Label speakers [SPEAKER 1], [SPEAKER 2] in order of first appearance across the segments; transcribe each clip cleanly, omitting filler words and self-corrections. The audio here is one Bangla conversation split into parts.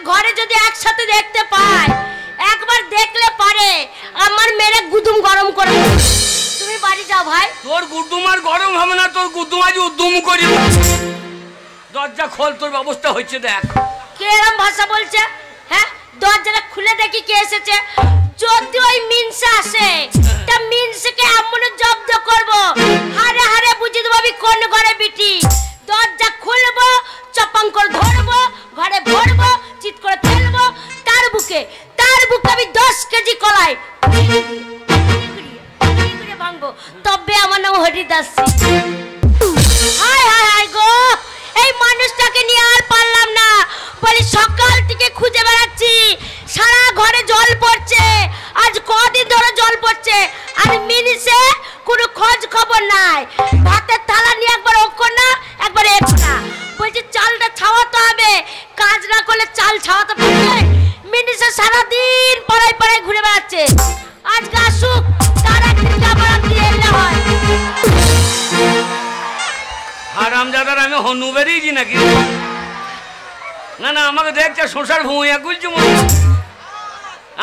[SPEAKER 1] ঘরে যদি একসাথে দেখতে পায়, একবার দেখলে পারে আমার মেরে গুদুম গরম করে। তুমি বাড়ি যাও ভাই।
[SPEAKER 2] তোর গুদুম আর গরম হবে না, তোর গুদুম আজ উদ্যম করি। দরজা খোল, তোর ব্যবস্থা হচ্ছে দেখ।
[SPEAKER 1] কে এরম ভাষা বলছে? হ্যাঁ, দরজাটা খুলে দেখি কে এসেছে। যদি ওই মিনসা আসে, তা মিনসাকে এমন জব্দ করব, হারে হারে বুঝিয়ে দেবো আমি কোন ঘরে বিটি। দরজা খুলবো, চপাং করে ধরবো, ঘরে ভরবো, চিৎ করে ফেলবো। তার বুকে আমি 10 কেজি কলাই ভাঙবো, তবে আমার নাম হরিদাস। হায় হায় হায় গো, এই মানুষটাকে নিয়ে আর পারলাম না। বলি সকাল থেকে খুঁজে বেড়াচ্ছি, সারা ঘরে জল পড়ছে, আজ কদিন ধরে জল পড়ছে, আর মিনিসে কোনো খোঁজ খবর নাই। ভাতের থালা নিয়ে একবার ওকো না, একবার একো না। বলছি চালটা ছাওয়াতে হবে, কাজ না করলে চাল ছাওয়াতে পারবে? মিনিসে সারাদিন পাড়ায় পাড়ায় ঘুরে বেড়াচ্ছে। আজকে আসুক, তার একদিন খাবার দিয়ে এলে হয়।
[SPEAKER 2] হারামজাদার আমি হনু বেরিয়েছি নাকি? না না, আমাকে দেখছে শোষার ভূমিয়া গুলছি মনে।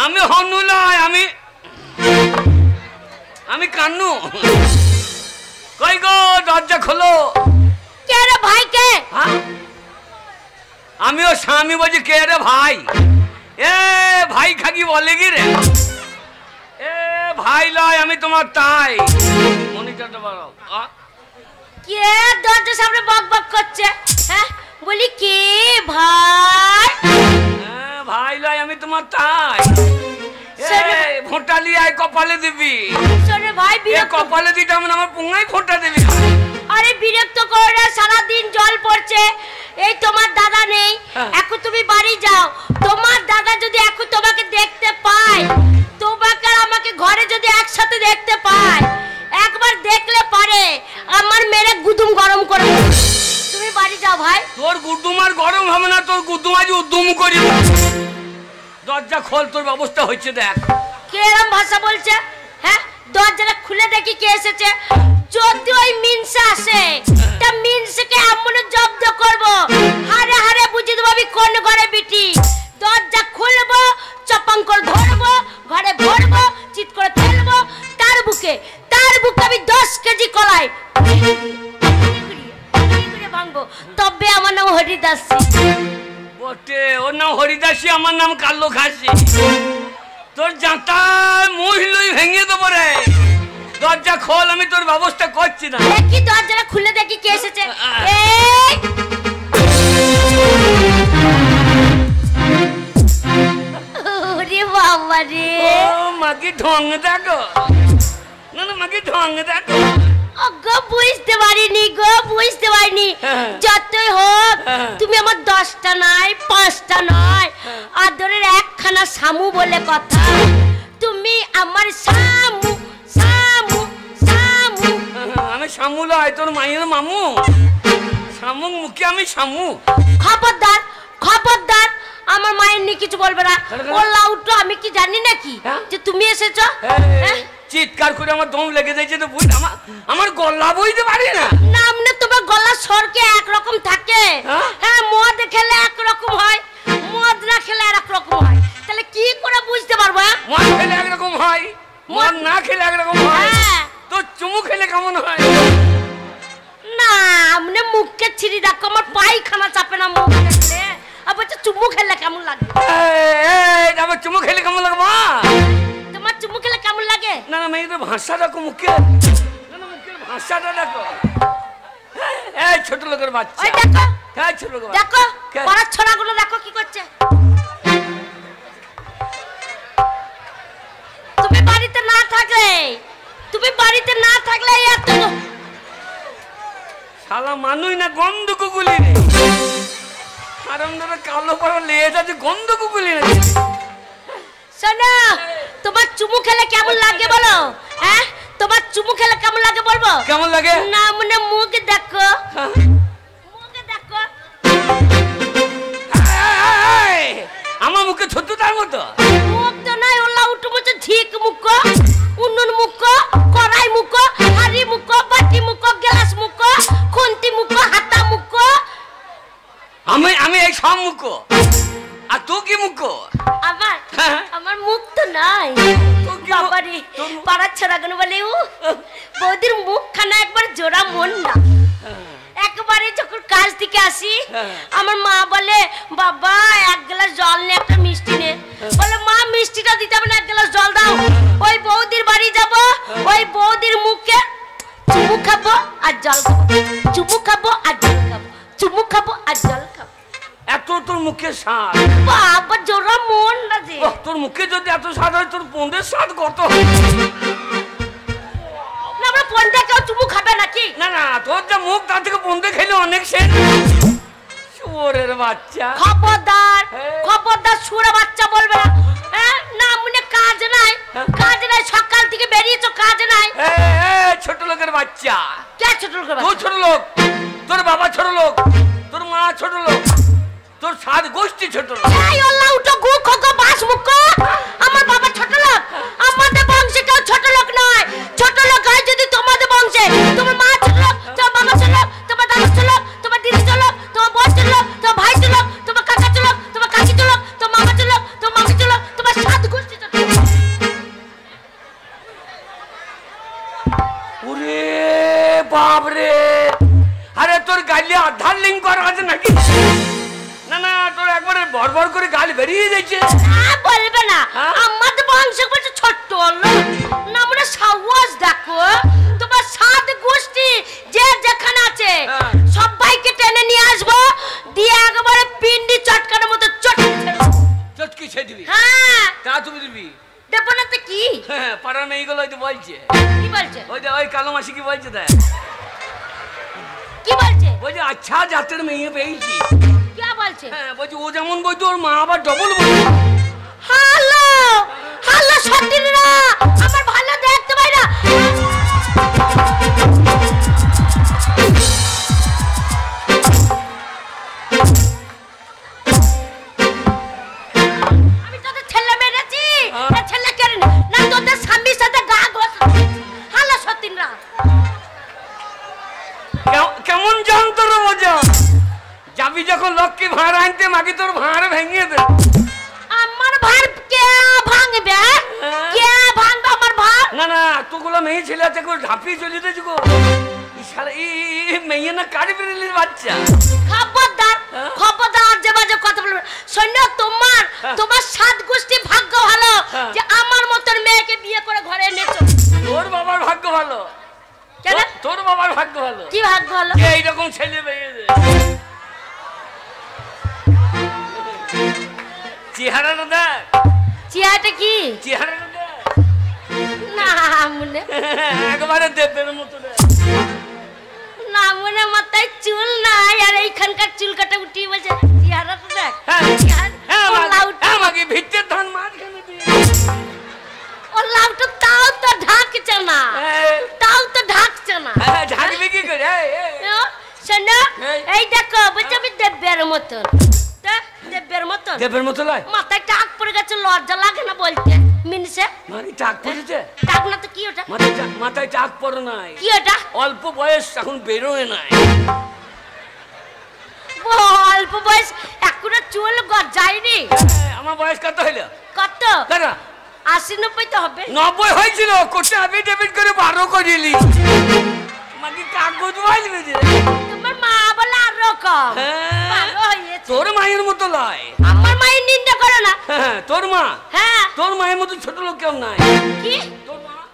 [SPEAKER 2] আমি হনু নয়, আমি কান্নু। কই গো, দরজা খোলো।
[SPEAKER 1] কে রে ভাই কে?
[SPEAKER 2] আমিও স্বামী বলছি, কে রে ভাই? এ ভাই খাকি বলে কি রে? এ ভাই লয়, আমি তোমার তাই। মনিটরটা বাড়াও।
[SPEAKER 1] কে দরজার সামনে বক বক করছে? হ্যাঁ, বলি কে ভাই?
[SPEAKER 2] ভাই লয়, আমি তোমার তাই। ফোঁটালি আয় কপালে দিবি।
[SPEAKER 1] শোনে ভাই,
[SPEAKER 2] কপালে দিতে আমি আমার পুঙ্গাই ফোঁটা দিবি।
[SPEAKER 1] আরে বিরক্ত করো না, সারাদিন জল পড়ছে। এই তোমার দাদা নেই, এখন তুমি বাড়ি যাও। তোমার দাদা যদি এখন তোমাকে দেখতে পায়, তোমাকে আর আমাকে ঘরে যদি একসাথে দেখতে পায়, একবার দেখলে পারে আমার মেরে গুদুম গরম করে। তুমি বাড়ি যাও ভাই।
[SPEAKER 2] তোর গুদুম আর গরম হবে না, তোর গুদুম আজ উদ্যম করি। দরজা খোল, তোর ব্যবস্থা হচ্ছে দেখ।
[SPEAKER 1] কে এরম ভাষা বলছে? হ্যাঁ, দরজাটা খুলে দেখি কে এসেছে। যদি ওই মিনসা আসে, তা মিনসাকে এমন জব্দ করব, হারে হারে বুঝিয়ে দেবো আমি কোন ঘরে বিটি। দরজা খুলবো, চপাং করে ধরবো, ঘরে ভরবো, চিৎ করে ফেলবো। তার বুকে আমি 10 কেজি কলাই ভাঙবো, তবে আমার নাম হরিদাস।
[SPEAKER 2] বটে, ওর নাম হরিদাসী, আমার নাম কালো খাসি। তোর জাঁতা মহিলই ভেঙে দেবো রে। দরজা খোল, আমি তোর ব্যবস্থা করছি না।
[SPEAKER 1] দেখি দরজাটা খুলে দেখি কে এসেছে। ওরে বাবা রে,
[SPEAKER 2] ও মাকে ঢং দেখো। না না, মাকে ঢং দেখো।
[SPEAKER 1] গো বুঝতে পারিনি, যতই হোক তুমি আমার 10টা নয়, 5টা নয়, আদরের একখানা শামু বলে কথা। তুমি আমার শামু।
[SPEAKER 2] আমি শামু লয়, তোর মায়ের মামু। শামু মুখে আমি শামু।
[SPEAKER 1] খবরদার আমার মায়ের নিয়ে কিছু বলবে না। ও লাউটো, আমি কি জানি নাকি যে তুমি এসেছো?
[SPEAKER 2] চিৎকার করে আমার দম লেগে যাচ্ছে তো, বুঝ আমার গলা বইতে পারি না।
[SPEAKER 1] নামনে তোমার গলার স্বরকে একরকম থাকে। হ্যাঁ, মদ খেলে একরকম হয়, মদ না খেলে একরকম হয়। তাহলে কি করে বুঝতে পারবো?
[SPEAKER 2] মদ খেলে একরকম হয়, মদ না খেলে একরকম হয়। তো চুমু খেলে কেমন হয়?
[SPEAKER 1] না, আমনে মুখকে ছিঁড়ি দেখো, আমার পায়খানা চাপে না মুখ দেখলে। আবার চুমু খেলে কেমন লাগে?
[SPEAKER 2] আবার চুমু খেলে কেমন লাগে মা?
[SPEAKER 1] তোমার চুমু খেলে কেমন লাগে?
[SPEAKER 2] না না, মেয়ে তো ভাষা দেখো মুখে। না না, মুখের ভাষাটা দেখো। এই ছোট লোকের বাচ্চা,
[SPEAKER 1] ওই দেখো।
[SPEAKER 2] হ্যাঁ, ছোট লোক
[SPEAKER 1] দেখো, পাড়ার ছোড়াগুলো দেখো কি করছে। তুমি বাড়িতে না থাকলে এত
[SPEAKER 2] শালা মানুষ না গন্ধ কুকুলি রে। কারণ ধরো কালো পড়া লেজ আছে, গন্ধ কুকুলি রে।
[SPEAKER 1] শোনো, তোমার চুমু খেলে কেমন লাগে বলো? হ্যাঁ, তোমার চুমু খেলে কেমন লাগে বলবো?
[SPEAKER 2] কেমন লাগে?
[SPEAKER 1] না মানে মুখ দেখো।
[SPEAKER 2] আমার মুখে ছোট তার মতো
[SPEAKER 1] মুখ তো নাই, ওলা উঠু মুখ, ঝিক মুখ, উন্নুন মুখ, কড়াই মুখ, হাড়ি মুখ, বাটি মুখ, গ্লাস মুখ, খুন্তি মুখ, হাতা মুখ।
[SPEAKER 2] আমি এই সব মুখ। আর তুই কি মুখ?
[SPEAKER 1] আমার মুখ তো নাই বাবারে। পাড়ার ছেড়াগুলো বলে বৌদির মুখখানা একবার জোড়া মন না। একবারে যখন কাজ থেকে আসি আমার মা বলে বাবা এক গ্লাস জল নে, একটা মিষ্টি নে। বলে মা মিষ্টিটা দিতে হবে না, এক গ্লাস জল দাও। ওই বৌদির বাড়ি যাব, ওই বৌদির মুখে চুমু খাবো আর জল খাবো, চুমু খাবো আর জল খাবো, চুমু খাবো আর জল খাবো।
[SPEAKER 2] এত তোর মুখে স্বাদ
[SPEAKER 1] বাবা জোড়া মন না যে।
[SPEAKER 2] তোর মুখে যদি এত স্বাদ হয় তোর পন্দের স্বাদ কত?
[SPEAKER 1] না আমরা পন্দে কেউ চুমু খাবে নাকি?
[SPEAKER 2] না না তোর যা মুখ তার থেকে পন্দে খেলে অনেক সেন। শুয়োরের বাচ্চা।
[SPEAKER 1] খবরদার খবরদার, শুয়োরের বাচ্চা বলবে না। না মনে কাজ নাই, কাজ নাই, সকাল থেকে বেরিয়েছো কাজ নাই।
[SPEAKER 2] ছোট লোকের বাচ্চা।
[SPEAKER 1] কে ছোট লোকের বাচ্চা?
[SPEAKER 2] তুই ছোট লোক, তোর বাবা ছোট লোক, তোর মা ছোট লোক, তোর সাত গোষ্ঠী ছোট লোক।
[SPEAKER 1] এই আল্লাহ উঠো গু খগো বাস মুখ। আমার বাবা ছোট লোক, আমাদের বংশে কেউ ছোট লোক নয়। ছোট লোক হয় যদি তোমাদের বংশে। তোমার মা ছোট লোক, তোমার বাবা ছোট লোক, তোমার দাদা ছোট লোক, তোমার দিদি ছোট লোক, তোমার বোন ছোট লোক, তোমার ভাই ছোট লোক, তোমার কাকা ছোট লোক, তোমার কাকি ছোট লোক, তোমার মামা ছোট লোক, তোমার মামি ছোট লোক, তোমার সাত গোষ্ঠী ছোট লোক।
[SPEAKER 2] ওরে বাপ রে, আরে তোর গালি আধার লিঙ্ক করা আছে নাকি? না না তোর একবারে বড় করে গাল বেরিয়ে যাচ্ছে।
[SPEAKER 1] বলবে না আমাদের বংশ বলছে ছোট্ট লোক না, মানে সাহস দেখো। তোমার সাত গোষ্ঠী যে যেখানে আছে সবাইকে টেনে নিয়ে আসবো, দিয়ে একবারে পিন্ডি চটকানোর মতো
[SPEAKER 2] চটকি ছেড়ে দিবি?
[SPEAKER 1] হ্যাঁ
[SPEAKER 2] তা তুমি দিবি?
[SPEAKER 1] দেবো না তো কি?
[SPEAKER 2] হ্যাঁ পাড়ার মেয়েগুলো হয়তো বলছে।
[SPEAKER 1] কি বলছে?
[SPEAKER 2] ওই কালো মাসি কি বলছে? দেখ
[SPEAKER 1] কি বলছে?
[SPEAKER 2] বলছে আচ্ছা জাতের মেয়ে পেয়েছি।
[SPEAKER 1] কি বলছে?
[SPEAKER 2] হ্যাঁ বলছে ও যেমন বলতো ওর মা আবার ডবল বলছে।
[SPEAKER 1] হ্যালো হ্যালো সত্যিরা আমার ভালো দেখতে পাই না। আমি তোদের ছেলে মেরেছি, ছেলে কেন না তোদের স্বামীর সাথে গা ঘষ। হ্যালো সত্যিরা
[SPEAKER 2] কেমন জানতো রে মজা? যাবি যখন লক্ষ্মী ভাড় আনতে মাকে তোর ভাড় ভেঙে দে।
[SPEAKER 1] আমার ভাড় কে ভাঙবে? কে ভাঙবে আমার ভাড়?
[SPEAKER 2] না না তোগুলো মেয়ে ছেলে আছে করে ঝাঁপিয়ে চলে যেতে গো। এই মেয়ে না কাটি বেরিয়ে বাচ্চা।
[SPEAKER 1] খবরদার খবরদার যে বাজে কথা বলবে। সৈন্য তোমার তোমার সাত গোষ্ঠী ভাগ্য ভালো যে আমার মতন মেয়েকে বিয়ে করে ঘরে এনেছো।
[SPEAKER 2] তোর বাবার ভাগ্য ভালো।
[SPEAKER 1] কেন?
[SPEAKER 2] তোর বাবার ভাগ্য ভালো।
[SPEAKER 1] কি ভাগ্য ভালো?
[SPEAKER 2] এইরকম ছেলে পেয়ে দে। চেহারাটা দেখ।
[SPEAKER 1] চেহারাটা কি?
[SPEAKER 2] চেহারাটা দেখ
[SPEAKER 1] না মনে
[SPEAKER 2] একবারে দেবের মতো দেখ।
[SPEAKER 1] না মনে মাথায় চুল নাই আর এইখানকার চুল কাটা উঠিয়ে বলছে চেহারাটা দেখ।
[SPEAKER 2] আমাকে ভিতরে ধান মাঝখানে দিয়ে
[SPEAKER 1] ও লাউটা তাও তো ঢাকছে না, তাও তো ঢাকছে না।
[SPEAKER 2] ঢাকবে কি করে?
[SPEAKER 1] শোনো এই দেখো বলছে আমি দেবের মতন। দেবের মতন?
[SPEAKER 2] দেবের মতো লয়?
[SPEAKER 1] মাথায় টাক পড়ে গেছে, লজ্জা লাগে না বলতে? মিনিসে
[SPEAKER 2] মানে টাক পড়েছে?
[SPEAKER 1] টাক না তো কি ওটা?
[SPEAKER 2] মাথায় টাক পড়ে নাই।
[SPEAKER 1] কি ওটা?
[SPEAKER 2] অল্প বয়স এখন বেরোয় নাই।
[SPEAKER 1] অল্প বয়স এখনো চুল গজায়নি।
[SPEAKER 2] আমার বয়স কত হইল?
[SPEAKER 1] কত? 80-90 তো হবে।
[SPEAKER 2] 90 হয়েছিল, কোটা ডেবিট করে 12 করিলি। মানে কাগজ বলবে যে
[SPEAKER 1] তোমার মা বলে আর রকম ভালো হয়েছে।
[SPEAKER 2] তোর মায়ের মতো লয়।
[SPEAKER 1] আমার মায়ের নিন্দা করে না।
[SPEAKER 2] হ্যাঁ তোর মা।
[SPEAKER 1] হ্যাঁ
[SPEAKER 2] তোর মায়ের মতো ছোট লোক কেউ নাই।
[SPEAKER 1] কি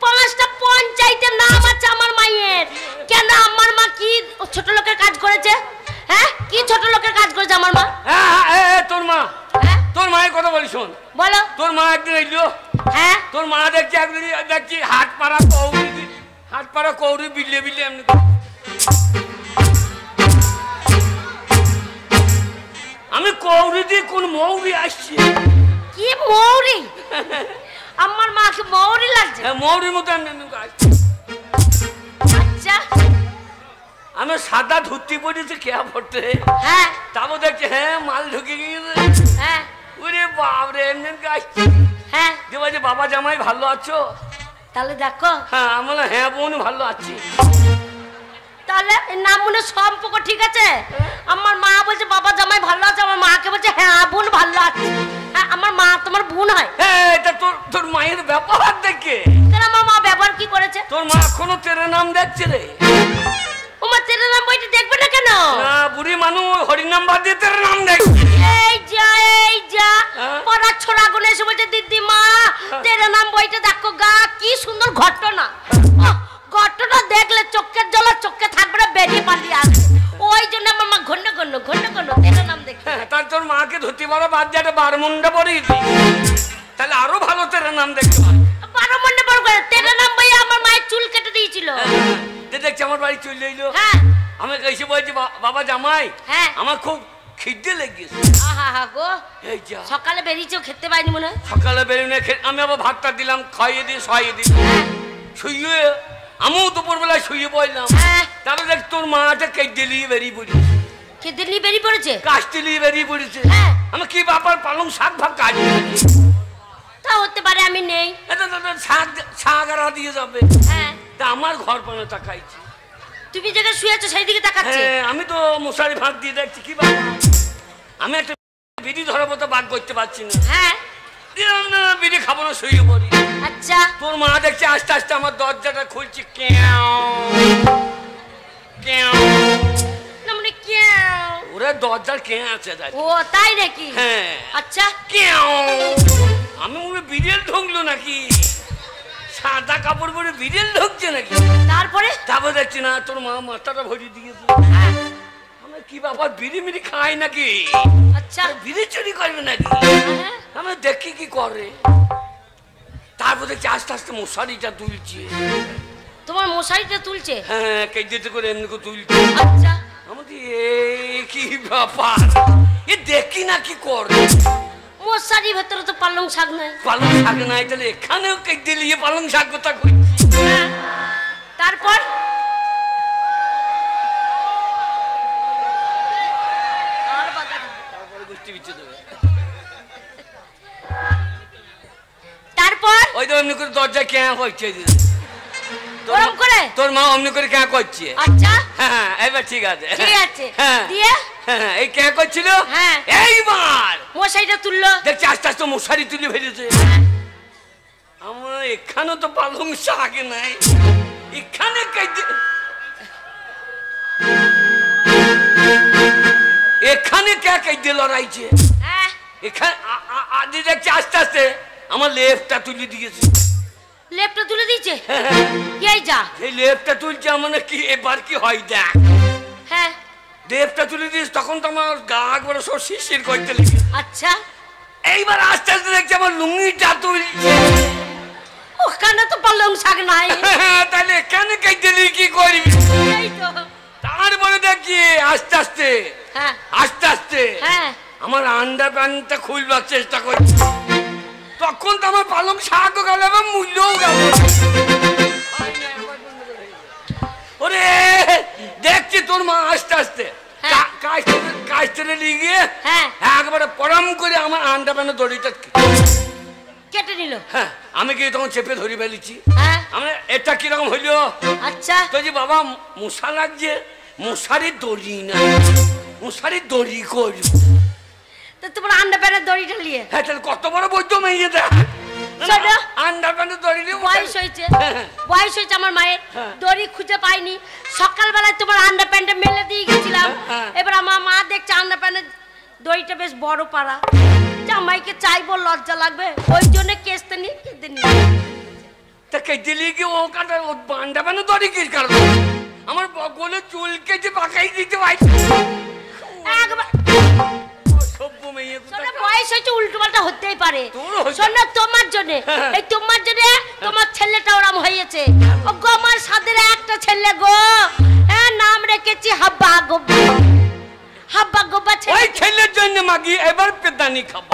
[SPEAKER 1] 5টা পঞ্চায়েতের নাম আছে আমার মায়ের। কেন আমার মা কি ছোট লোকের কাজ করেছে? হ্যাঁ কি ছোট লোকের কাজ করেছে আমার মা?
[SPEAKER 2] হ্যাঁ তোর মা। তোর মায়ের কথা বলি শোন।
[SPEAKER 1] বলো।
[SPEAKER 2] তোর মা একদিন এলো।
[SPEAKER 1] হ্যাঁ
[SPEAKER 2] তোর মা দেখছি একদিন দেখছি হাত পাড়া কৌড়ি বিলে বিলে এমনি। আমি কৌড়ি দিয়ে কোন মৌরি আসছি?
[SPEAKER 1] কি মৌরি? আমার মাকে মৌরি লাগছে?
[SPEAKER 2] মৌরির মতো
[SPEAKER 1] আচ্ছা
[SPEAKER 2] আমি সাদা ধুতি পড়েছি কে পড়তে।
[SPEAKER 1] হ্যাঁ
[SPEAKER 2] তারপর দেখছি হ্যাঁ মাল ঢুকে গিয়েছে।
[SPEAKER 1] হ্যাঁ
[SPEAKER 2] ওরে বাপরে এমনি আসছি।
[SPEAKER 1] হ্যাঁ
[SPEAKER 2] যে বলছে বাবা জামাই ভালো আছো?
[SPEAKER 1] তাহলে দেখো।
[SPEAKER 2] হ্যাঁ আমি হ্যাঁ বোন ভালো আছি।
[SPEAKER 1] তাহলে নাম মনে সম্পর্ক ঠিক আছে। আমার মা বলছে বাবা জামাই ভালো আছে, আমার মাকে বলছে হ্যাঁ বোন ভালো আছে। বোন হয়?
[SPEAKER 2] এটা তোর মায়ের ব্যবহার দেখে।
[SPEAKER 1] কেন আমার মা ব্যবহার কি করেছে?
[SPEAKER 2] তোর মা এখনো তেরে নাম দেখছে রে।
[SPEAKER 1] ওমা তেরে নাম বইটা দেখবে না কেন?
[SPEAKER 2] না বুড়ি মানুষ হরি নাম বাদ দিয়ে তেরে নাম দেখছে।
[SPEAKER 1] এই যা পড়ার ছোড়া গুলো এসে বলছে দিদি মা তেরে নাম বইটা দেখো গা, কি সুন্দর ঘটনা। ঘটনা দেখলে চোখের জল চোখে থাকবে না, বেরিয়ে পালিয়ে আসবে। ওই জন্য আমার মা ঘন্ন তেরে নাম দেখে।
[SPEAKER 2] তার তোর মাকে ধুতি বড় বাদ দিয়ে একটা বারমুন্ডা পরিয়ে দি, তাহলে আরো ভালো তেরে নাম দেখতে পারে।
[SPEAKER 1] বারমুন্ডা পর করে তেরে নাম বইয়া আমার মায়ের চুল কেটে দিয়েছিল।
[SPEAKER 2] দেখছি আমার বাড়ি চলে এলো।
[SPEAKER 1] হ্যাঁ
[SPEAKER 2] আমাকে এসে বলছি বাবা জামাই
[SPEAKER 1] হ্যাঁ
[SPEAKER 2] আমার খুব খিদে লেগেছে।
[SPEAKER 1] আহা গো,
[SPEAKER 2] এই যা
[SPEAKER 1] সকালে বেরিয়েছো খেতে পাইনি মনে হয়।
[SPEAKER 2] সকালে বেরিয়ে আমি আবার ভাতটা দিলাম, খাইয়ে দিয়ে শোয়াইয়ে দিই, শুয়ে আমিও দুপুরবেলায় শুয়ে পড়লাম। তারপরে দেখ তোর মাটা কেটে নিয়ে বেরিয়ে পড়ি।
[SPEAKER 1] খেতে নিয়ে বেরিয়ে পড়েছে?
[SPEAKER 2] কাজতে নিয়ে বেরিয়ে পড়েছে। আমি কি বাবার পালং শাক ভাগ কাজ
[SPEAKER 1] তা হতে পারে, আমি নেই।
[SPEAKER 2] শাক আর দিয়ে যাবে।
[SPEAKER 1] হ্যাঁ
[SPEAKER 2] তা আমার ঘর পানে তাকাইছি।
[SPEAKER 1] তুমি যেটা শুয়েছো সেই দিকে তাকাচ্ছি।
[SPEAKER 2] আমি তো মশারি ফাঁক দিয়ে দেখছি কি বাবা, আমি একটা বিড়ি ধরাবো তো বাদ করতে পারছি না।
[SPEAKER 1] হ্যাঁ
[SPEAKER 2] বিড়ি খাবো না, শুয়ে পড়ি।
[SPEAKER 1] আচ্ছা
[SPEAKER 2] তোর মা দেখছে আস্তে আস্তে আমার দরজাটা খুলছি। ওরা দরজার কে আছে?
[SPEAKER 1] ও তাই নাকি?
[SPEAKER 2] হ্যাঁ
[SPEAKER 1] আচ্ছা
[SPEAKER 2] আমি মনে বিড়েল ঢুকলো নাকি, সাদা কাপড় পরে বিড়েল ঢুকছে নাকি। তারপরে দেখছি না তোর মা মাথাটা ভরিয়ে দিয়েছে। আমি কি বাবা বিড়ি মিড়ি খাই নাকি?
[SPEAKER 1] আচ্ছা
[SPEAKER 2] বিড়ি চুরি করবে নাকি? আমি দেখি কি করে। তারপর দেখছি আস্তে আস্তে মশারিটা তুলছে।
[SPEAKER 1] তোমার মশারিটা তুলছে?
[SPEAKER 2] হ্যাঁ কেটে করে এমনি করে তুলছে।
[SPEAKER 1] আচ্ছা
[SPEAKER 2] আমাদের কি ব্যাপার, এ দেখি না কি করে।
[SPEAKER 1] মশারির ভেতরে তো পালং শাক নাই।
[SPEAKER 2] পালং শাক নাই, তাহলে এখানেও কেটে নিয়ে পালং শাক কথা করছি।
[SPEAKER 1] তারপর
[SPEAKER 2] ওই তো অমনি করে দরজায় কে হচ্ছে, তোর মা অমনি করে কে করছে।
[SPEAKER 1] আচ্ছা
[SPEAKER 2] হ্যাঁ এবার ঠিক আছে।
[SPEAKER 1] দিয়ে
[SPEAKER 2] এই কে করছিল? এইবার
[SPEAKER 1] মশারিটা তুললো,
[SPEAKER 2] দেখছি আস্তে আস্তে মশারি তুলে ফেলেছে। আমার এখানে তো পালং শাক নাই, এখানে এখানে কে কেটে লড়াইছে। এখানে দেখছি আস্তে আস্তে আমার লেপটা তুলে দিয়েছে।
[SPEAKER 1] লেপটা তুলে দিয়েছে? এই যা
[SPEAKER 2] এই লেপটা তুলছে মানে কি এবার কি হয় দেখ।
[SPEAKER 1] হ্যাঁ
[SPEAKER 2] লেপটা তুলে দিয়েছে, তখন তো আমার গা একবার সব শিরশির করতে লেগে।
[SPEAKER 1] আচ্ছা
[SPEAKER 2] এইবার আস্তে আস্তে দেখছি আমার লুঙ্গিটা তুলছে।
[SPEAKER 1] ওখানে তো পালং শাক নাই,
[SPEAKER 2] তাহলে এখানে কেটে নিয়ে কি করবি?
[SPEAKER 1] এই তো
[SPEAKER 2] তারপরে দেখি আস্তে আস্তে আস্তে আস্তে আমার আন্ডার প্যান্টটা খুলবার চেষ্টা করছি। তখন তো আমার পালং শাকও গেল এবং মূল্যও গেল। ওরে দেখছি তোর মা আস্তে আস্তে কাজ টেনে নিয়ে গিয়ে একবারে পরাম করে আমার আন্ডার প্যান্টের দড়িটা
[SPEAKER 1] কেটে নিল।
[SPEAKER 2] হ্যাঁ আমি কি তখন চেপে ধরে ফেলেছি। আমরা এটা কিরকম হইলো?
[SPEAKER 1] আচ্ছা
[SPEAKER 2] তো যে বাবা মশা লাগছে, মশারির দড়ি না, মশারির দড়ি করি।
[SPEAKER 1] তোমার আন্ডার প্যান্টের দড়িটা নিয়ে?
[SPEAKER 2] হ্যাঁ তাহলে কত বড় বৈদ্য মেয়ে দেখ, আন্ডার প্যান্টের দড়ি নিয়ে
[SPEAKER 1] বয়স হয়েছে আমার মায়ের, দড়ি খুঁজে পাইনি। সকালবেলায় তোমার আন্ডার প্যান্টটা মেলে দিয়ে গেছিলাম, এবার আমার মা দেখছে আন্ডার প্যান্টের দড়িটা বেশ বড় পাড়া, জামাইকে চাইবো লজ্জা লাগবে, ওই জন্য কেসতে নিয়ে কেটে নিয়ে।
[SPEAKER 2] তা কেটে নিয়ে গিয়ে ও কাটা আন্ডার প্যান্টের দড়ি কি কারণ? আমার বগলে চুল কেটে পাকাই দিতে পারছি একবার।
[SPEAKER 1] বয়স হয়েছে উল্টো পাল্টা হতেই পারে। শোনো তোমার জন্য, এই তোমার জন্য তোমার ছেলেটা ওরম হয়েছে। ও গো আমার সাদের একটা ছেলে গো, হ্যাঁ নাম রেখেছি হাব্বা গোব্বা। হাব্বা গোব্বা
[SPEAKER 2] ওই ছেলের জন্য মাগি এবার পেদানি খাবো।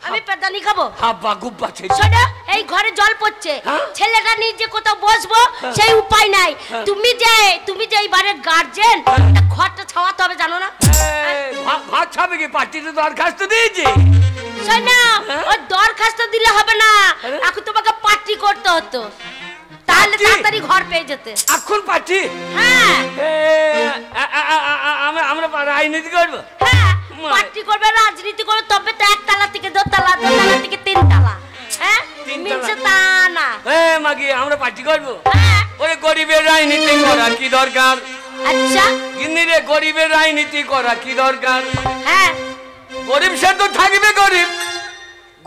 [SPEAKER 1] আমি পেদানি খাবো?
[SPEAKER 2] হাব্বা গোব্বা ছেলে।
[SPEAKER 1] শোনো এই ঘরে জল পড়ছে, ছেলেটা নিজে কোথাও বসবো সেই উপায় নাই। তুমি যে এই বাড়ির গার্জেন, ঘরটা ছাওয়াতে হবে জানো না?
[SPEAKER 2] ভাত খাবে কি? পার্টিতে দরখাস্ত দিয়েছি।
[SPEAKER 1] শোনো ওই দরখাস্ত দিলে হবে না, এখন তোমাকে পার্টি করতে হতো, তাহলে তাড়াতাড়ি ঘর পেয়ে যেতে।
[SPEAKER 2] এখন পার্টি?
[SPEAKER 1] হ্যাঁ
[SPEAKER 2] আমরা রাজনীতি করবো।
[SPEAKER 1] হ্যাঁ পার্টি করবে, রাজনীতি করবে, তবে তো একতলা থেকে দোতলা, দোতলা
[SPEAKER 2] কি আমরা পার্টি করবো? ওরে গরিবের রাজনীতি করা কি দরকার?
[SPEAKER 1] আচ্ছা
[SPEAKER 2] গিন্নি রে, গরিবের রাজনীতি করা কি দরকার?
[SPEAKER 1] হ্যাঁ,
[SPEAKER 2] গরিব সে তো থাকবে গরিব,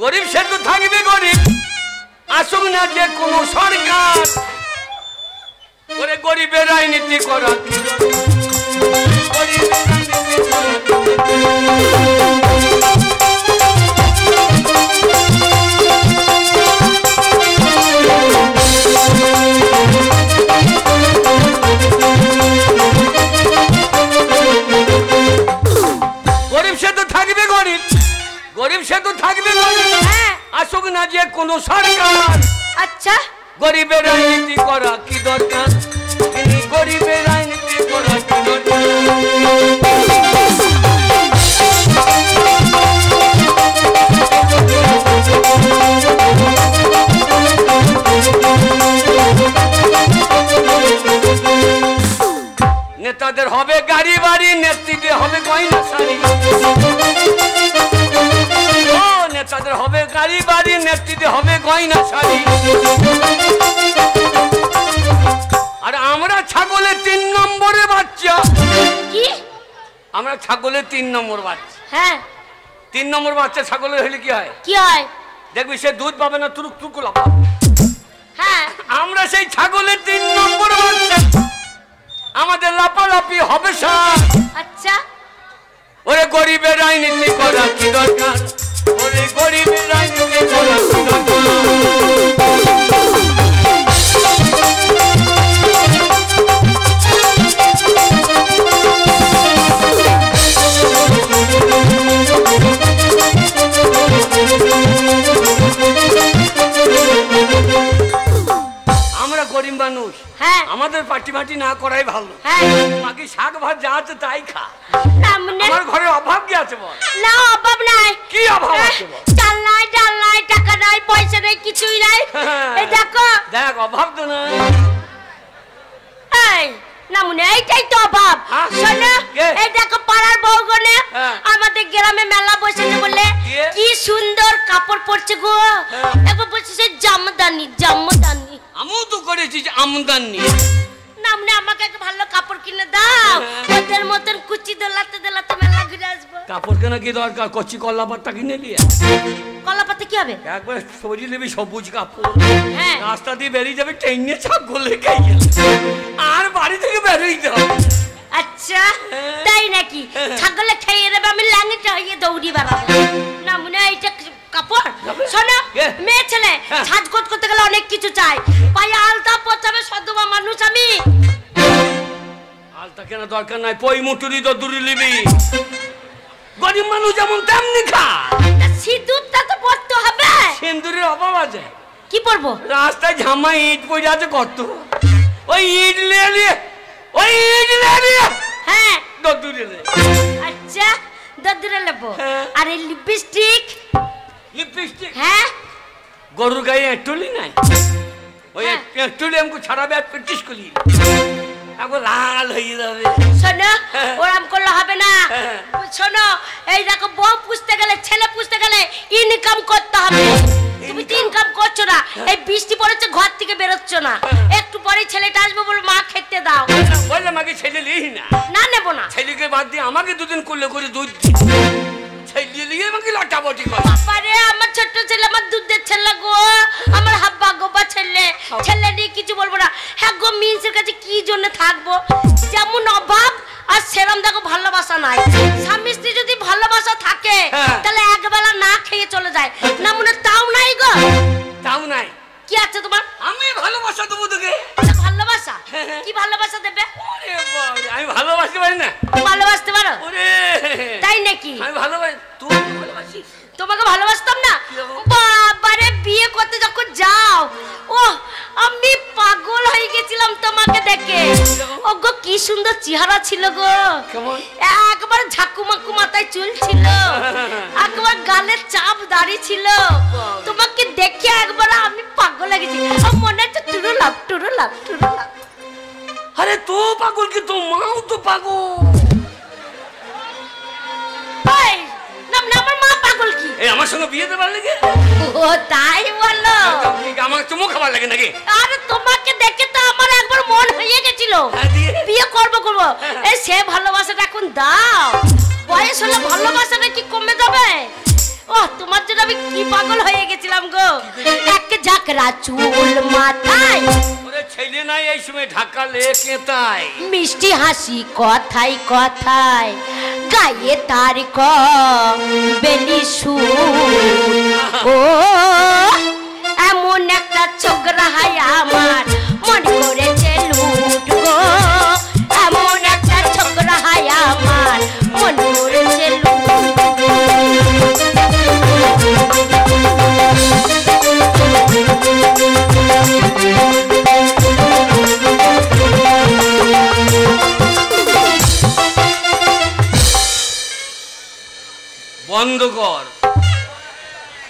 [SPEAKER 2] গরিব সে তো থাকবে গরিব, আসুক না যে কোনো সরকার। ওরে গরিবের রাজনীতি করা কি দরকার? গরিবের রাজনীতি করা কি গরিব সে তো থাকবে গরিব, গরিব সে তো থাকবে গরিব, আসুক না যে কোনো সরকার।
[SPEAKER 1] আচ্ছা
[SPEAKER 2] গরিবের রাজনীতি করা কি দরকার? গরিবের রাজনীতি করা কি দরকার? নেতাদের হবে গাড়ি বাড়ি, নেত্রীদের হবে গয়না শাড়ি। ও নেতাদের হবে গাড়ি বাড়ি, নেত্রীদের হবে গয়না শাড়ি। আর আমরা ছাগলের 3 নম্বরে বাচ্চা।
[SPEAKER 1] কি?
[SPEAKER 2] আমরা ছাগলের 3 নম্বর বাচ্চা।
[SPEAKER 1] হ্যাঁ
[SPEAKER 2] 3 নম্বর বাচ্চা ছাগলের হলে কি হয়?
[SPEAKER 1] কি হয়?
[SPEAKER 2] দেখবি সে দুধ পাবে না, তুরুক তুরুক লাফাবে।
[SPEAKER 1] হ্যাঁ
[SPEAKER 2] আমরা সেই ছাগলের 3 নম্বর বাচ্চা, আমাদের লাফালাফি হবে স্যার।
[SPEAKER 1] আচ্ছা
[SPEAKER 2] ওরে গরিবের রাজনীতি করা কি দরকার? ওরে গরিবের রাজনীতি করা কি দরকার? আমরা গরিব মানুষ,
[SPEAKER 1] হ্যাঁ
[SPEAKER 2] আমাদের পার্টি মাটি না করাই ভালো।
[SPEAKER 1] হ্যাঁ
[SPEAKER 2] বাকি শাক ভাত যা আছে তাই খা।
[SPEAKER 1] না মানে
[SPEAKER 2] আমার ঘরে অভাব কি আছে বল?
[SPEAKER 1] না অভাব নাই।
[SPEAKER 2] কি অভাব আছে বল?
[SPEAKER 1] চাল নাই, ডাল নাই, টাকা নাই, পয়সা নাই, কিছুই নাই। এই দেখো
[SPEAKER 2] দেখ অভাব তো না।
[SPEAKER 1] এই না মনে এইটাই তো অভাব।
[SPEAKER 2] হ্যাঁ?
[SPEAKER 1] শোনো
[SPEAKER 2] কে?
[SPEAKER 1] এই দেখো পাড়ার বউগনে
[SPEAKER 2] হ্যাঁ।
[SPEAKER 1] আমাদের গ্রামে মেলা বসেছে বলে
[SPEAKER 2] কে?
[SPEAKER 1] কি সুন্দর কাপড় পরছে গো।
[SPEAKER 2] হ্যাঁ।
[SPEAKER 1] একবার বসেছে জামদানি, জামদানি।
[SPEAKER 2] আমিও তো করেছি যে আমদানি।
[SPEAKER 1] না মনে আমাকে একটা ভালো কাপড় কিনে দাও,
[SPEAKER 2] হ্যাঁ।
[SPEAKER 1] ওদের মতন কুচি দোলাতে দোলাতে মেলা ঘুরে আসবো।
[SPEAKER 2] কাপড় কেনা কি দরকার? কচি কলা পাতা কিনে নিয়ে
[SPEAKER 1] কলা পাতা কি হবে?
[SPEAKER 2] একবার সরিয়ে নেবি সবুজ কাপড়,
[SPEAKER 1] হ্যাঁ
[SPEAKER 2] রাস্তা দিয়ে বেরিয়ে যাবে, ট্রেনে ছাগলে খাই আর বাড়ি থেকে বেরোইতে হবে।
[SPEAKER 1] আচ্ছা
[SPEAKER 2] হ্যাঁ।
[SPEAKER 1] তাই নাকি? ছাগলে খাইয়ে দেবে, আমি ল্যাংটা হয়ে দৌড়ি বেড়াবো। না মনে হয় এইটা কাপড়। শোনো
[SPEAKER 2] কে?
[SPEAKER 1] মেয়ে ছেলে
[SPEAKER 2] হ্যাঁ।
[SPEAKER 1] সাজগোজ করতে গেলে অনেক কিছু চাই। পায়ে আলতা পচাবে, সদমা মানুষ আমি।
[SPEAKER 2] আলতা কেনা দরকার নাই, পই মুটুরি তো দূরে নিবি। গরিব মানুষ যেমন তেমনি খা।
[SPEAKER 1] তা সিঁদুরটা তো পরতে হবে।
[SPEAKER 2] সিন্দুরের অভাব আছে?
[SPEAKER 1] কি পরবো?
[SPEAKER 2] রাস্তায় ঝামা ইট পড়ে আছে কত, ওই ইট নিয়ে ওই ইট নিয়ে
[SPEAKER 1] হ্যাঁ
[SPEAKER 2] দূরে নে।
[SPEAKER 1] আচ্ছা দদরে নেবো।
[SPEAKER 2] হ্যাঁ।
[SPEAKER 1] আর এই লিপস্টিক?
[SPEAKER 2] লিপস্টিক
[SPEAKER 1] হ্যাঁ
[SPEAKER 2] গরুর গায়ে এঁটুলি নাই, ওই
[SPEAKER 1] হ্যাঁ।
[SPEAKER 2] এঁটুলি আমাকে ছাড়াবে আর প্র্যাকটিস করি একবার লাল হয়ে যাবে।
[SPEAKER 1] শোনো
[SPEAKER 2] হ্যাঁ।
[SPEAKER 1] ওরম করলে হবে না।
[SPEAKER 2] হ্যাঁ।
[SPEAKER 1] শোনো এই দেখো বউ পুষতে গেলে, ছেলে পুষতে গেলে ইনকাম করতে হবে। তুমি তো ইনকাম করছো না, এই বৃষ্টি পড়েছে ঘর থেকে বেরোচ্ছ না। একটু পরে ছেলেটা আসবে বলে মা খেতে দাও।
[SPEAKER 2] বললাম আমাকে ছেলে লিহি না,
[SPEAKER 1] না নেবো না।
[SPEAKER 2] ছেলেকে বাদ দিয়ে আমাকে দুদিন করলে করে দুধ দি, ছেলে লিয়ে আমাকে লটাবটি করে।
[SPEAKER 1] বাবারে আমার ছোট্ট ছেলে, আমার দুধের ছেলে গো, আমার হাব্বা গোবা ছেলে। ছেলে নিয়ে কিছু বলবো না। হ্যাঁ গো মিন্সের কাছে কি জন্য থাকবো? যেমন অভাব আর সেরম দেখো ভালোবাসা নাই। স্বামী স্ত্রী যদি ভালোবাসা থাকে
[SPEAKER 2] হ্যাঁ।
[SPEAKER 1] তাহলে একবেলা না খেয়ে চলে যায়। না মনে তাও নাই গো।
[SPEAKER 2] তাও নাই?
[SPEAKER 1] কি আছে তোমার?
[SPEAKER 2] আমি ভালোবাসা দেবো তোকে।
[SPEAKER 1] ভালোবাসা? কি ভালোবাসা দেবে?
[SPEAKER 2] ওরে বাবা, আমি ভালোবাসতে পারি না।
[SPEAKER 1] ভালোবাসতে পারো?
[SPEAKER 2] ওরে
[SPEAKER 1] তাই নাকি?
[SPEAKER 2] আমি ভালোবাসি, তুই ভালোবাসিস?
[SPEAKER 1] তোমাকে ভালোবাসতাম না। বাবারে বিয়ে করতে যখন যাও, ও আমি পাগল হয়ে গেছিলাম তোমাকে দেখে। ও গো কি সুন্দর চেহারা ছিল গো।
[SPEAKER 2] কেমন?
[SPEAKER 1] একবার ঝাকুমাকু মাথায় চুল ছিল, একবার গালে চাপ দাড়ি ছিল। তোমাকে দেখে একবার আমি পাগল হয়ে গেছি। মনে হচ্ছে টুরু লাভ, টুরু লাভ, টুরু লাভ।
[SPEAKER 2] আরে তো পাগল কি, তো মাও তো পাগল।
[SPEAKER 1] ওই, না না আমার মা পাগল কি?
[SPEAKER 2] এই আমার সঙ্গে বিয়ে দেবার লেগে?
[SPEAKER 1] ও তাই বলো?
[SPEAKER 2] আমার চুমু খাবার লাগে নাকি?
[SPEAKER 1] আরে তোমাকে দেখে তো আমার একবার মন হয়ে গেছিল বিয়ে করব এই সে ভালোবাসাটা এখন দাও, বয়স হলে ভালোবাসাটা কি কমে যাবে? ও তোমার জন্য আমি কি পাগল হয়ে গেছিলাম গো। এক ঝাঁকড়া চুল মাথায়,
[SPEAKER 2] ওরে ছেলে নাই এই সময় ঢাকা লেকে তাই
[SPEAKER 1] মিষ্টি হাসি কথায় কথায়, গায়ে তার বেলি সুর। ও এমন একটা ছোকরা হাই আমার মন করেছে লুট গো, এমন একটা ছোকরা হাই আমার মন করেছে লুট।
[SPEAKER 2] বন্ধ কর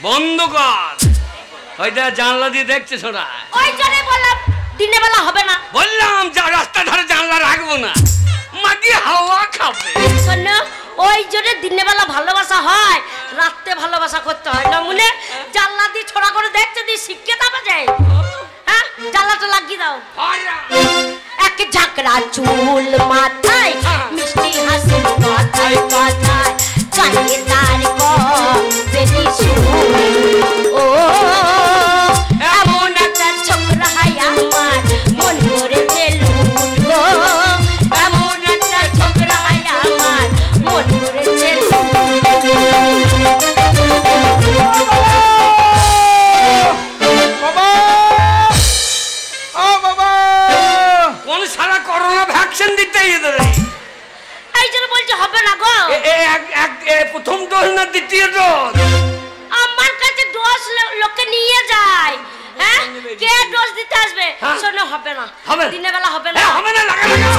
[SPEAKER 2] বন্ধ কর, ওইটা জানলা দিয়ে দেখছিস ওরা?
[SPEAKER 1] ওই জন্যই বললাম দিনের বেলা হবে না।
[SPEAKER 2] বললাম যা রাস্তা ধারে জানলা রাখবো না, মাটি হাওয়া খাবে।
[SPEAKER 1] শোনো ওই জন্য দিনের বেলা ভালোবাসা হয়, রাতে ভালোবাসা করতে হয় না। মনে জানলা দিয়ে ছড়া করে দেখতে দিয়ে শিখতে পাওয়া যায়। হ্যাঁ জানলাটা লাগিয়ে দাও। এক ঝাঁকড়া চুল মাথায়, মিষ্টি হাসি কথায় কথায়, গায়ে তার বেলি সুর। ও এমন একটা ছোকরা হাই আমার মন করেছে লুট গো, এমন একটা ছোকরা হাই আমার মন করেছে
[SPEAKER 2] কোন সারা করোনা ভ্যাকসিন দিতে
[SPEAKER 1] এই জন্য বলছি হবে না গো।
[SPEAKER 2] প্রথম ডোজ না দ্বিতীয় ডোজ?
[SPEAKER 1] আমার কাছে ডোজ লোকে নিয়ে যায়। হ্যাঁ কে ডোজ দিতে আসবে? শোনো হবে না, দিনের বেলা হবে না।
[SPEAKER 2] হবে না, লাগা লাগা।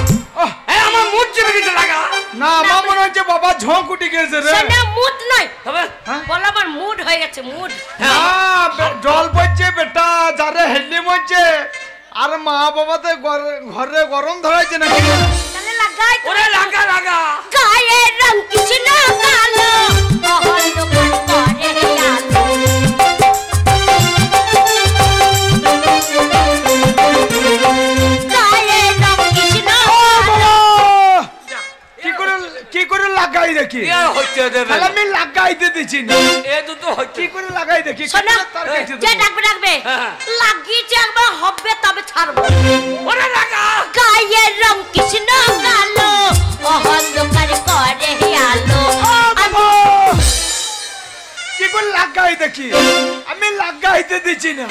[SPEAKER 2] আমার মুড চেপে গেছে, লাগা
[SPEAKER 3] না। আমার মনে হচ্ছে বাবা ঝোঁক উঠে গেছে রে।
[SPEAKER 1] সেটা মুড নয়,
[SPEAKER 2] হবে
[SPEAKER 1] বল আমার মুড হয়ে গেছে মুড।
[SPEAKER 3] জল পড়ছে বেটা, যারে হেলি মরছে, আর মা বাবা তো ঘরে গরম ধরাইছে নাকি?
[SPEAKER 1] তাহলে লাগাই
[SPEAKER 2] ওরে লাগা লাগা।
[SPEAKER 1] গায়ে রং কিছু না কালো, অন্ধকার করে আলো। গায়ে রং কিছু না কালো।
[SPEAKER 3] কি করে লাগাই দেখি? আমি লাগাইতে দিচ্ছি না। কি করে লাগাই দেখি?
[SPEAKER 1] শোনো যে ডাকবে ডাকবে, লাগিয়েছে একবার হবে তবে ছাড়বো।
[SPEAKER 2] ওরে লাগা।
[SPEAKER 1] গায়ে রং কিছু না কালো, অন্ধকার করে আলো।
[SPEAKER 3] কি করে লাগাই দেখি? আমি লাগাইতে দিচ্ছি না।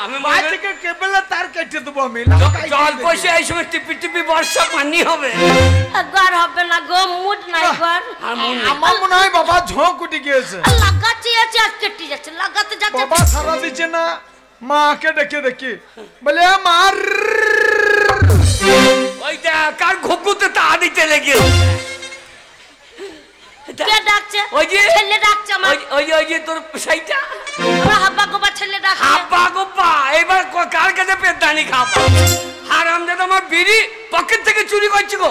[SPEAKER 2] আমি
[SPEAKER 3] মাই থেকে কেবলে তার কেটে দেবো। আমি
[SPEAKER 2] জল পয়সা এই সময় টিপি টিপি বর্ষা পানি হবে।
[SPEAKER 1] একবার হবে না গো, মুড নাই একবার।
[SPEAKER 3] আমার মনে হয় বাবা ঝোঁক উঠে গিয়েছে।
[SPEAKER 1] লাগাচ্ছি আছে আর কেটে যাচ্ছে, লাগাতে যাচ্ছে।
[SPEAKER 3] বাবা সারা দিচ্ছে না, মাকে ডেকে দেখি, বলে মার।
[SPEAKER 2] ওইটা কার ঘুঘুতে তা দিতে লেগে
[SPEAKER 1] কে ডাকছে?
[SPEAKER 2] ওই যে
[SPEAKER 1] ছেলে ডাকছে আমার।
[SPEAKER 2] ওই যে তোর সেইটা
[SPEAKER 1] আমার হাব্বা গোবা ছেলে ডাকছে।
[SPEAKER 2] হাব্বা গোব্বা। এবার কার কাছে পেদানি খাবো? হারামজাদা আমার বিড়ি পকেট থেকে চুরি করছি গো।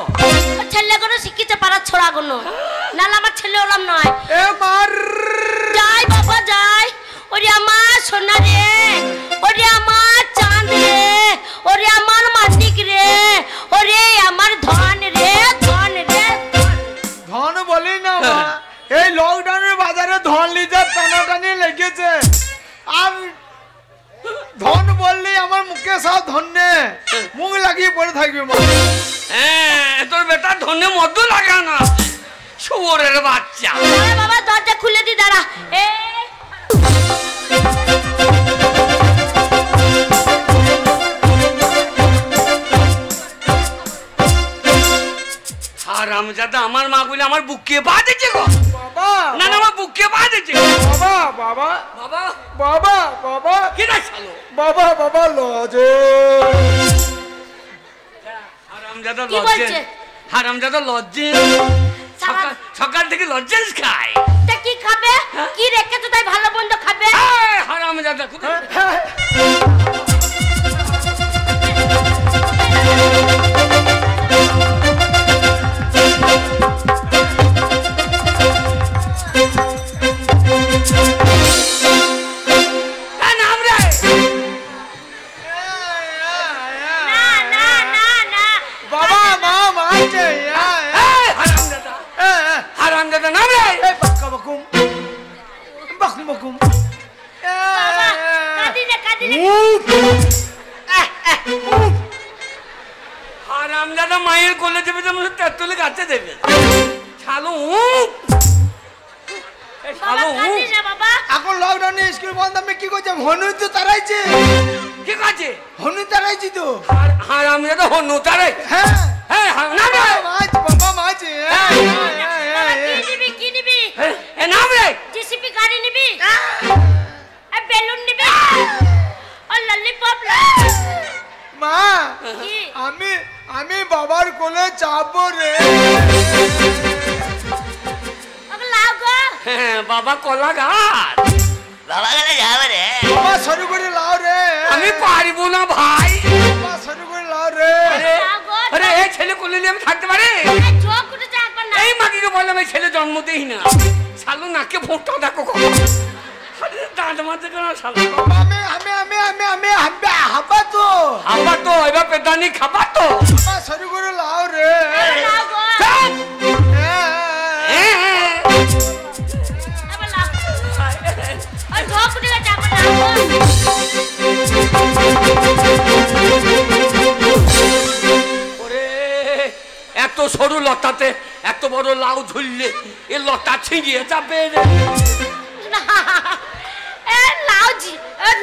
[SPEAKER 1] ছেলে কোনো শিখিতে পারা ছোড়া কোনো, নাহলে আমার ছেলে ওরম নয়।
[SPEAKER 3] এ মার।
[SPEAKER 1] যাই বাবা যাই। ওরে আমার সোনা রে, ওরে আমার চাঁদ রে, ওরে আমার মানিক রে, ওরে আমার ধন রে, ধন রে।
[SPEAKER 3] ধন বলি না মা, এই লকডাউনের বাজারে ধন লিজার টানাটানি লেগেছে। আর ধন বললি আমার মুখে সব ধন্যে মুখ লাগিয়ে পড়ে থাকবে মা।
[SPEAKER 2] হ্যাঁ তোর বেটা ধনে মধু লাগা না, শুয়োরের বাচ্চা।
[SPEAKER 1] বাবা দরজা খুলে দি দাঁড়া।
[SPEAKER 2] হারামজাদা আমার মা গুলি আমার বুকে পা দিচ্ছে গো।
[SPEAKER 3] বাবা
[SPEAKER 2] না না আমার বুকে পা দিচ্ছে।
[SPEAKER 3] বাবা বাবা
[SPEAKER 2] বাবা
[SPEAKER 3] বাবা বাবা
[SPEAKER 2] কি রাখছালো?
[SPEAKER 3] বাবা বাবা লজে।
[SPEAKER 2] হারামজাদা লজ্জে, হারামজাদা লজ্জে। সকাল থেকে লজ্জেন্স খায়।
[SPEAKER 1] তা কি খাবে? কি রেখেছো তাই ভালো মন্দ খাবে?
[SPEAKER 2] হারামজাদা হারামজাদা মায়ের কোলে দেবে যেমন তেঁতুলে গাছে দেবে শালো
[SPEAKER 3] এখন লকডাউনে স্কুল বন্ধ আমি কি করছি হনু তো তারাইছে
[SPEAKER 2] ঠিক আছে
[SPEAKER 3] হনু তারাইছি তো
[SPEAKER 2] হারামজাদা হনু তারাই
[SPEAKER 3] হ্যাঁ
[SPEAKER 2] হ্যাঁ না না
[SPEAKER 3] মাছ বাবা মাছ
[SPEAKER 1] কি নিবি
[SPEAKER 2] এ নাম রে
[SPEAKER 1] জিসিপি গাড়ি নিবি এ বেলুন নিবি ও ললিপপ
[SPEAKER 3] মা আমি বাবার কোলে চাপবো রে
[SPEAKER 2] বাবা কলা গাছ
[SPEAKER 4] বাবা গেলে যাবে রে
[SPEAKER 3] বাবা শুরু করে লাও রে
[SPEAKER 2] আমি পারবো না ভাই
[SPEAKER 3] বাবা শুরু করে লাও রে
[SPEAKER 2] আরে এই ছেলে কোলে নিয়ে আমি থাকতে পারি এই মাকে বললাম এই ছেলে জন্ম দেই না শালু নাকে ফোঁটা দেখো দাঁত মারতে কেন শালু
[SPEAKER 3] আমি হাবা তো
[SPEAKER 2] এবার পেদানি খাবা তো
[SPEAKER 3] বাবা শুরু করে লাও রে
[SPEAKER 2] এত সরু লতাতে এত বড় লাউ ঝুললে এ লতা ছিঁড়িয়ে যাবে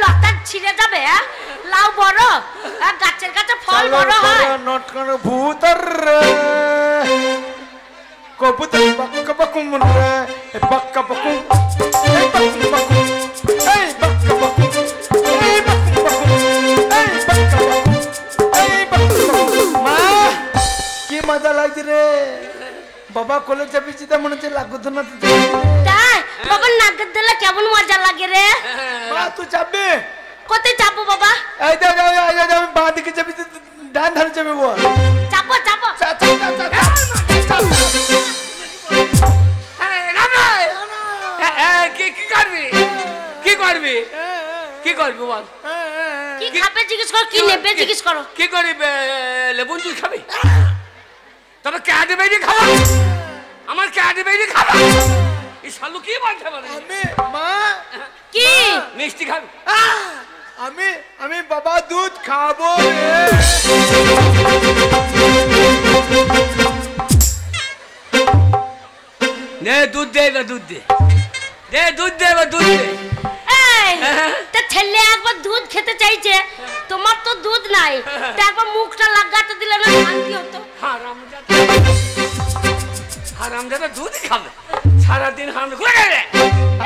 [SPEAKER 1] লতা ছিঁড়ে যাবে লাউ বড় গাছের কাছে ফল বড় হয়
[SPEAKER 3] নটকন ভূতর কবুতর বক্ক বকুম রে বক্ক বকুম এই বক্ক বকুম এই বক্ক বকুম এই বক্ক বকুম এই বক্ক বকুম এই বক্ক বকুম মা কি মজা লাগছে রে বাবা কোলে চাপিছি তা মনে হচ্ছে লাগতো না
[SPEAKER 1] তাই বাবা নাগর দিলে কেমন মজা লাগে রে
[SPEAKER 3] মা তুই চাপবে
[SPEAKER 1] কোথায় চাপবো বাবা
[SPEAKER 3] এই দাও আমি বাঁ দিকে চাপিছি ডান ধারে চাপবে বল
[SPEAKER 1] চাপো চাপো
[SPEAKER 2] কি করবি বল
[SPEAKER 1] কি খাবে জিজ্ঞেস করো কি নেবে জিজ্ঞেস করো
[SPEAKER 2] কি করবি লেবুন তুই খাবি তবে ক্যাডে বেরি খাবা আমার ক্যাডে বেরি খাবা এই শালু কি বলছে বলে
[SPEAKER 3] মা
[SPEAKER 1] কি
[SPEAKER 2] মিষ্টি খাবি
[SPEAKER 3] আমি বাবা দুধ খাবো
[SPEAKER 2] নে দুধ দে দুধ দে দুধ দে দুধ দে
[SPEAKER 1] তা ছেলে একবার দুধ খেতে চাইছে তোমার তো দুধ নাই তা একবার মুখটা লাগাতে দিলে না শান্তি হতো
[SPEAKER 2] হারামজাদা দুধ খাবে সারাদিন হারাম ঘুরে গেলে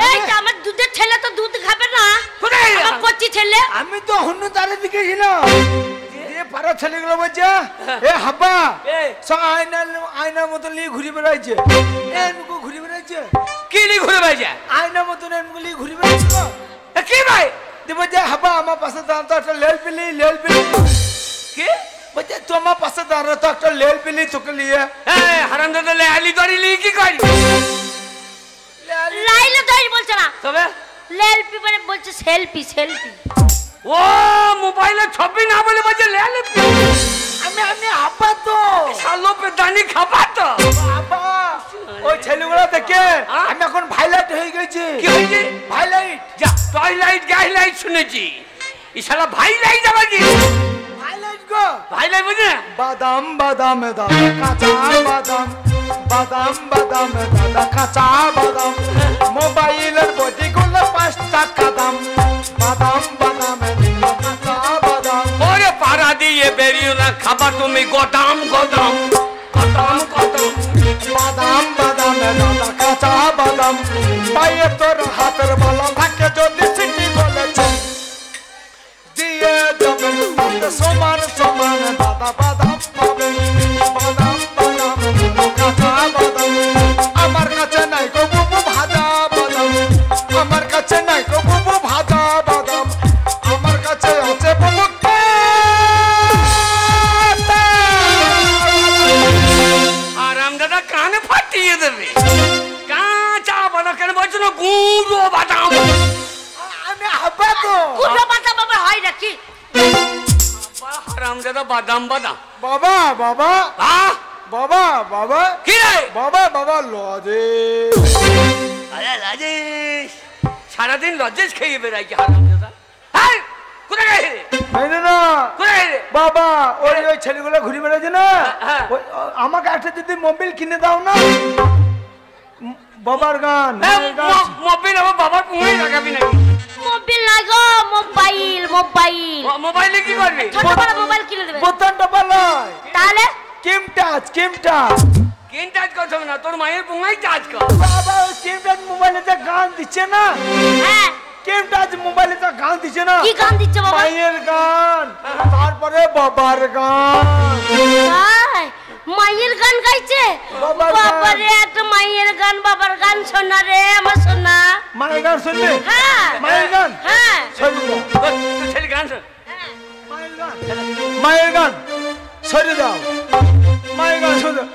[SPEAKER 3] এই
[SPEAKER 1] আমার দুধের ছেলে তো দুধ খাবে না আমার কচ্চি ছেলে
[SPEAKER 3] আমি তো হন্য তারে দিকে ছিলাম দিয়ে পাড়া ছেলেগুলো বলছে এ হাব্বা সব আয়নার মতন নিয়ে ঘুরে বেড়াইছে এমনি ঘুরে বেড়াইছে
[SPEAKER 2] কি নিয়ে ঘুরে বেড়াইছে
[SPEAKER 3] আয়নার মতন এমনি ঘুরে বেড়াইছে
[SPEAKER 2] কি ভাই
[SPEAKER 3] দিয়ে বলছে হাব্বা আমার পাশে দাঁড়ান তো একটা লেল পিলি
[SPEAKER 2] কি
[SPEAKER 3] বলছে তোমার পাশে দাঁড়ানো তো একটা লেল পিলি তোকে নিয়ে
[SPEAKER 2] হারামজাদা লেয়ালি দড়ি নিয়ে কি করি
[SPEAKER 1] লাইলে দড়ি বলছে না
[SPEAKER 2] তবে
[SPEAKER 1] লেলপি মানে বলছে সেলফি
[SPEAKER 2] ও মোবাইলে ছবি না বলে বলছে লেলপি
[SPEAKER 3] আমি হাব্বা তো
[SPEAKER 2] শালো পেদানি খাবা তো
[SPEAKER 3] বাবা ওই ছেলেগুলো দেখে আমি এখন ভাইলাইট হয়ে গেছি
[SPEAKER 2] কি হয়েছে
[SPEAKER 3] ভাইলাইট
[SPEAKER 2] যা টয়লাইট গাইলাইট শুনেছি ইশালা ভাইলাইট আবার কি
[SPEAKER 3] ভাইলাইট গো
[SPEAKER 2] ভাইলাইট বুঝে
[SPEAKER 3] বাদাম দাদা কাঁচা বাদাম দাদা কাঁচা বাদাম মোবাইলের বডি গুলো 5 টাকা দাম বাদাম কাঁচা বাদাম
[SPEAKER 2] ওরে পাড়া দিয়ে বেরিয়ে না খাবা তুমি গদাম বাদাম
[SPEAKER 3] দাদা কাঁচা বাদাম পায়ে তোর হাতের বলা থাকে যদি সিটি বলেছে দিয়ে যাবেন সমান দাদা বাদাম পাবেন কাঁচা বাদাম আমার কাছে নাই গো বুবু ভাজা বাদাম আমার কাছে নাই গো বুবু ভাজা বাদাম আমার কাছে আছে বুবু
[SPEAKER 2] আরামদাদা কান ফাটিয়ে দেবে কাঁচা বাদাম কেন বলছো না গুঁড়ো বাদাম
[SPEAKER 3] আমি হাব্বা তো
[SPEAKER 1] গুঁড়ো বাদাম বাবা হয় নাকি
[SPEAKER 2] আরামদাদা বাদাম
[SPEAKER 3] বাবা
[SPEAKER 2] কি রে
[SPEAKER 3] বাবা লজে
[SPEAKER 4] আরে রাজেশ
[SPEAKER 2] সারাদিন লজেস খেয়ে বেড়াইছে হারামজাদা কোথায়
[SPEAKER 3] মেনে না
[SPEAKER 2] কোথায় রে?
[SPEAKER 3] বাবা ওই ওই ছেলেগুলো ঘুরে বেড়াচ্ছে না
[SPEAKER 2] হ্যাঁ।
[SPEAKER 3] ওই, আমাকে একটা যদি মোবাইল কিনে দাও না বাবার গান মায়ের গান।
[SPEAKER 2] মোবাইল আমার বাবার পুঙ্গাই লাগাবি নাকি?
[SPEAKER 1] মোবাইল না গো, মোবাইল মোবাইল।
[SPEAKER 2] মোবাইলে কি করবি?
[SPEAKER 1] ছোট বড় মোবাইল কিনে দেবে।
[SPEAKER 3] বোতামটা পালায়
[SPEAKER 1] তাহলে
[SPEAKER 3] কিম টাচ কিম টাচ
[SPEAKER 2] কিন টাচ করতে হবে না, তোর মায়ের পুঙ্গাই টাচ কর।
[SPEAKER 3] বাবা ওই কিম টাচ মোবাইলে যে গান দিচ্ছে না
[SPEAKER 1] হ্যাঁ,
[SPEAKER 3] কিম টাচ মোবাইলে যে গান দিচ্ছে না
[SPEAKER 1] কি গান দিচ্ছে বাবা?
[SPEAKER 3] মায়ের গান তারপরে বাবার গান
[SPEAKER 1] তাই মায়ের গান গাইছে?
[SPEAKER 3] বাবার গান।
[SPEAKER 1] বাবারে এত মায়ের গান, বাবার গান শোনা রে আমার সোনা।
[SPEAKER 3] মায়ের গান শুনবে
[SPEAKER 1] হ্যাঁ
[SPEAKER 3] মায়ের গান
[SPEAKER 1] হ্যাঁ
[SPEAKER 3] সরে দাও
[SPEAKER 2] তোর ছেলে গান শোন।
[SPEAKER 3] মায়ের গান মায়ের গান সরে দাও মায়ের গান সরে দাও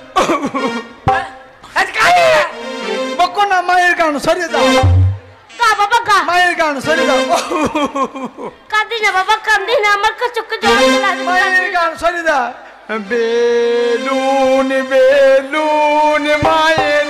[SPEAKER 2] আচ্ছা কাঁদে না।
[SPEAKER 3] বকো না মায়ের গান সরে দাও
[SPEAKER 1] গা বাবা গা।
[SPEAKER 3] মায়ের গান সরে দাও
[SPEAKER 1] কাঁদি না বাবা, কাঁদি না, আমার চোখে জল চলে আসবে।
[SPEAKER 3] মায়ের গান সরে দাও বেলুন বেলুন মায়ের